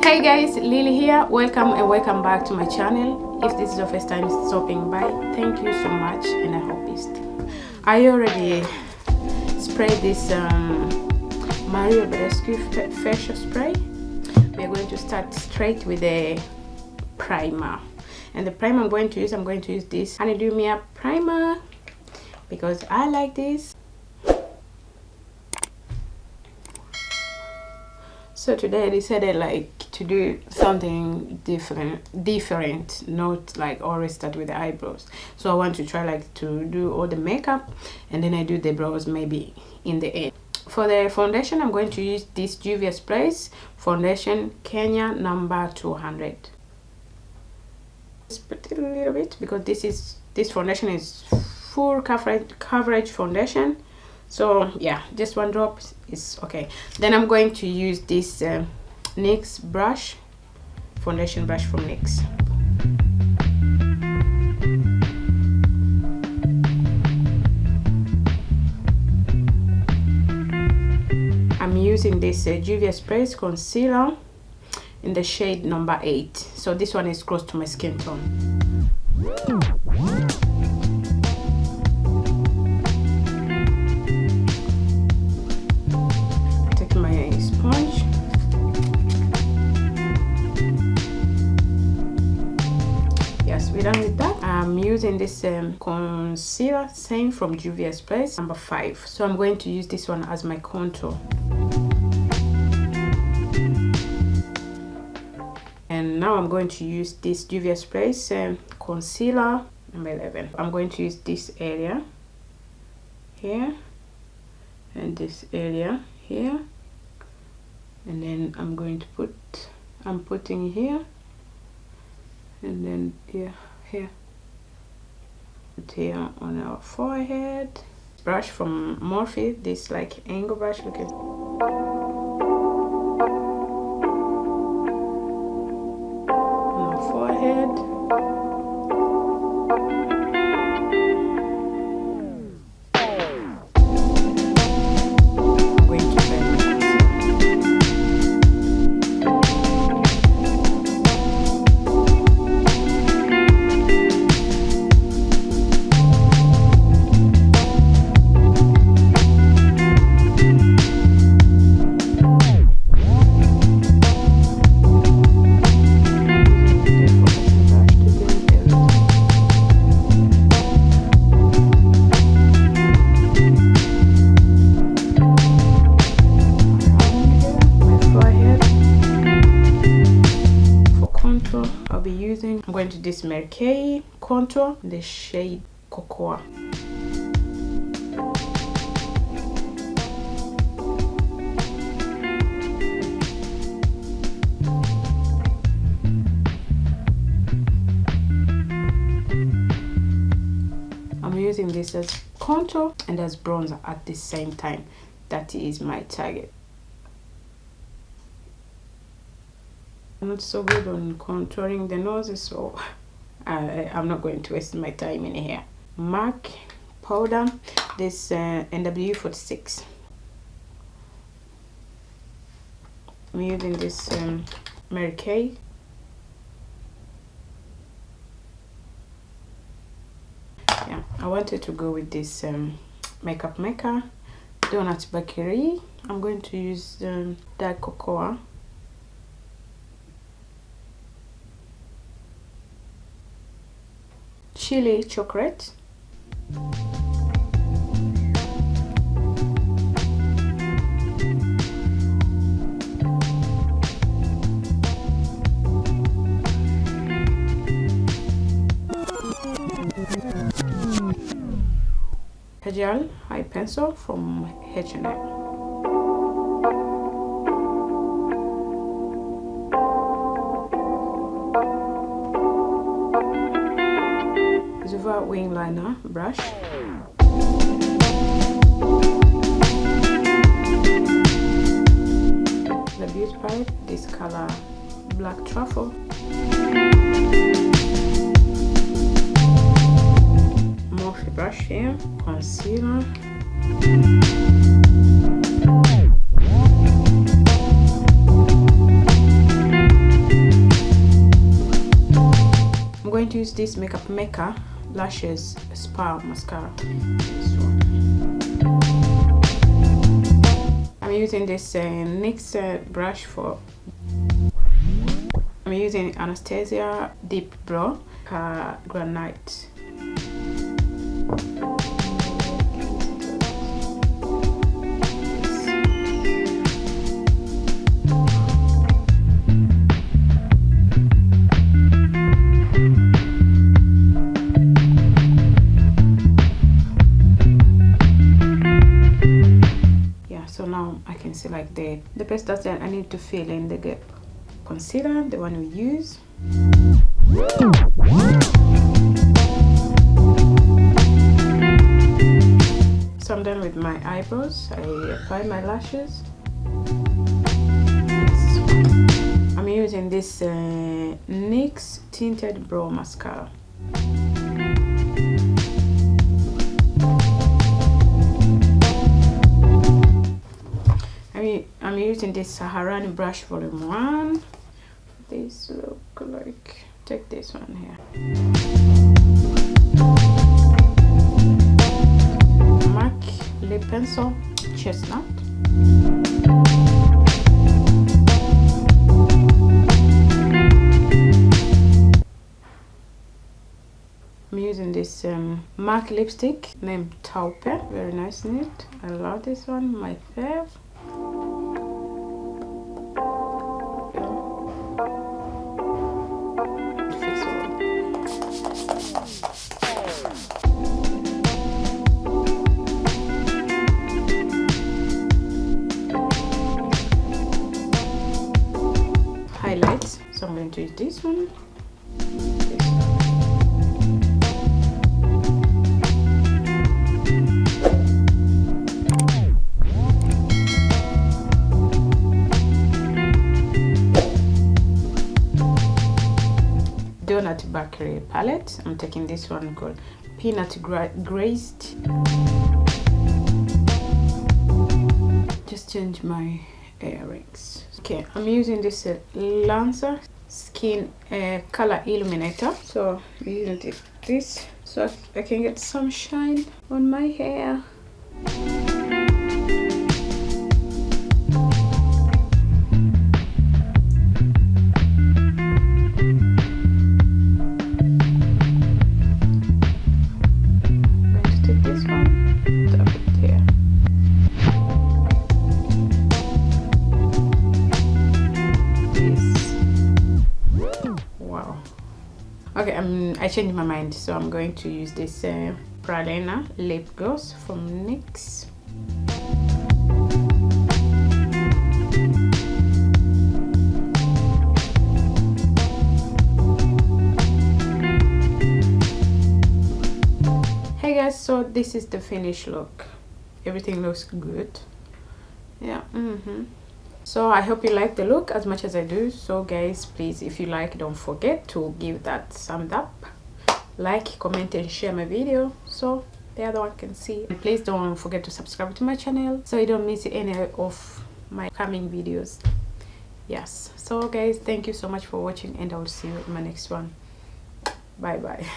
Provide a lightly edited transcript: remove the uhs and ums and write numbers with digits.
Hey guys, Lily here. Welcome and welcome back to my channel. If this is your first time stopping by, thank you so much and I hope it's I already sprayed this Mary Badescu facial spray. We are going to start straight with a primer, and the primer I'm going to use this Honeydew Mia primer because I like this. So today I decided to do something different, not like always start with the eyebrows. So I want to try to do all the makeup and then I do the brows maybe in the end. For the foundation, I'm going to use this Juvia's Place foundation Kenya number 200. Just put it a little bit because this foundation is full coverage foundation. So yeah, just one drop is okay. Then I'm going to use this NYX brush, foundation brush from NYX. I'm using this Juvia's Place concealer in the shade number 8. So this one is close to my skin tone. Done with that, I'm using this concealer, same from Juvia's Place, number 5. So I'm going to use this one as my contour. And now I'm going to use this Juvia's Place concealer number 11. I'm going to use this area here and this area here, and then I'm putting here, and then here on our forehead. Brush from Morphe, this angle brush, look at on our forehead. I'm going to this Mary Kay Contour in the shade Cocoa. I'm using this as contour and as bronzer at the same time. That is my target. I'm not so good on contouring the noses, so I'm not going to waste my time in here. MAC powder, this NW46. I'm using this Mary Kay. Yeah, I wanted to go with this makeup maker Donut Bakery. I'm going to use dark cocoa. Chili chocolate. Kajal high pencil from H&M. Wing liner brush. The beauty palette, this color Black Truffle. Morphe brush here, concealer. this Makeup Maker Lashes Spa Mascara. This one. I'm using this NYX brush for. I'm using Anastasia Deep Brow Granite. So now I can see like the best that I need to fill in the concealer, the one we use. So I'm done with my eyebrows. I apply my lashes. Yes. I'm using this NYX Tinted Brow Mascara. I'm using this Saharan brush volume 1. This look like, take this one here. MAC lip pencil chestnut. I'm using this MAC lipstick named Taupe. Very nice nude. I love this one. My fave. Highlights. So I'm going to use this one. Donut Bakery palette. I'm taking this one called Peanut Glazed. Just change my earrings. Okay, I'm using this Lancer Skin Color Illuminator. So I'm using this so I can get some shine on my hair. Okay, I changed my mind, so I'm going to use this Pralena lip gloss from NYX. Hey guys, so this is the finished look. Everything looks good. Yeah. So I hope you like the look as much as I do. So guys, please, if you like, don't forget to give that thumbs up, like, comment and share my video so the other one can see. And please don't forget to subscribe to my channel so you don't miss any of my coming videos. Yes, so guys, thank you so much for watching and I will see you in my next one. Bye bye.